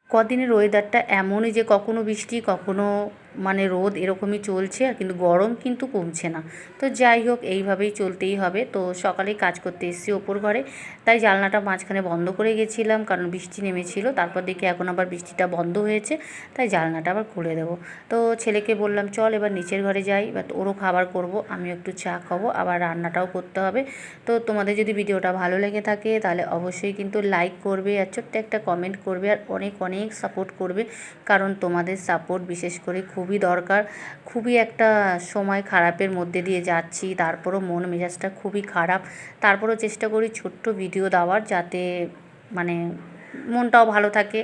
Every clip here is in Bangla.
কদিনের ওয়েদারটা এমনই যে কখনো বৃষ্টি কখনো মানে রোদ এরকমই চলছে, আর কিন্তু গরম কিন্তু কমছে না। তো যাই হোক, এইভাবেই চলতেই হবে। তো সকালেই কাজ করতে এসেছি ওপর ঘরে, তাই জানলাটা মাঝখানে বন্ধ করে গেছিলাম কারণ বৃষ্টি নেমেছিল। তারপর দেখি এখন আবার বৃষ্টিটা বন্ধ হয়েছে, তাই জানলাটা আবার খুলে দেবো। তো ছেলেকে বললাম চল এবার নিচের ঘরে যাই, এবার ওরও খাবার করব, আমিও একটু চা খাবো, আবার রান্নাটাও করতে হবে। তো তোমাদের যদি ভিডিওটা ভালো লেগে থাকে তাহলে অবশ্যই কিন্তু লাইক করবে আর ছোট্ট একটা কমেন্ট করবে, আর অনেক অনেক সাপোর্ট করবে, কারণ তোমাদের সাপোর্ট বিশেষ করে খুবই দরকার। খুবই একটা সময় খারাপের মধ্যে দিয়ে যাচ্ছি, তারপরও মন মেজাজটা খুবই খারাপ। তারপরও চেষ্টা করি ছোট্ট ভিডিও দেওয়ার, যাতে মানে মনটাও ভালো থাকে।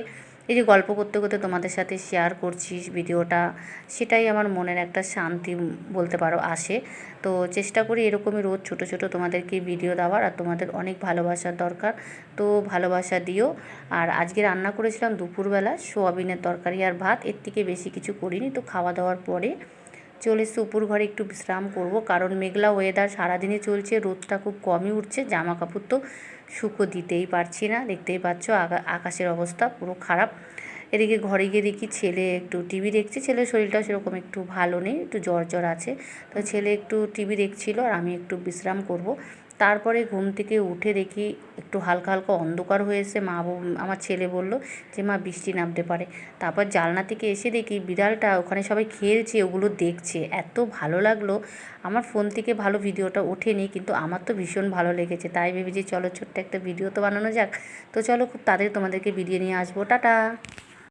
এই যে গল্প করতে করতে তোমাদের সাথে শেয়ার করছি ভিডিওটা, সেটাই আমার মনের একটা শান্তি বলতে পারো আসে। তো চেষ্টা করি এরকমই রোজ ছোট ছোট তোমাদেরকে ভিডিও দেওয়ার, আর তোমাদের অনেক ভালোবাসার দরকার, তো ভালোবাসা দিও। আর আজকে রান্না করেছিলাম দুপুরবেলা সোয়াবিনের তরকারি আর ভাত, এর থেকে বেশি কিছু করিনি। তো খাওয়া দাওয়ার পরে চলে এসে উপর ঘরে একটু বিশ্রাম করব, কারণ মেঘলা ওয়েদার সারাদিনই চলছে, রোদটা খুব কমই উঠছে, জামা কাপড় তো শুকো দিতেই পারছি না। দেখতেই পাচ্ছ আকাশের অবস্থা পুরো খারাপ। এদিকে ঘরে গিয়ে দেখি ছেলে একটু টিভি দেখছে, ছেলের শরীরটাও সেরকম একটু ভালো নেই, একটু জ্বর জ্বর আছে। তো ছেলে একটু টিভি দেখছিল আর আমি একটু বিশ্রাম করব। তারপরে ঘুম থেকে উঠে দেখি একটু হালকা হালকা অন্ধকার হয়েছে। আমার ছেলে বলল যে মা বৃষ্টি নামতে পারে। তারপর জানলা থেকে এসে দেখি বিড়ালটা ওখানে সবাই খেলছে, ওগুলো দেখছে, এত ভালো লাগলো। আমার ফোন থেকে ভালো ভিডিওটা ওঠেনি, কিন্তু আমার তো ভীষণ ভালো লেগেছে, তাই ভেবেছি চলো ছোট্ট একটা ভিডিও তো বানানো যাক। তো চলো খুব তাড়াতাড়ি তোমাদেরকে ভিডিও নিয়ে আসবো, টাটা।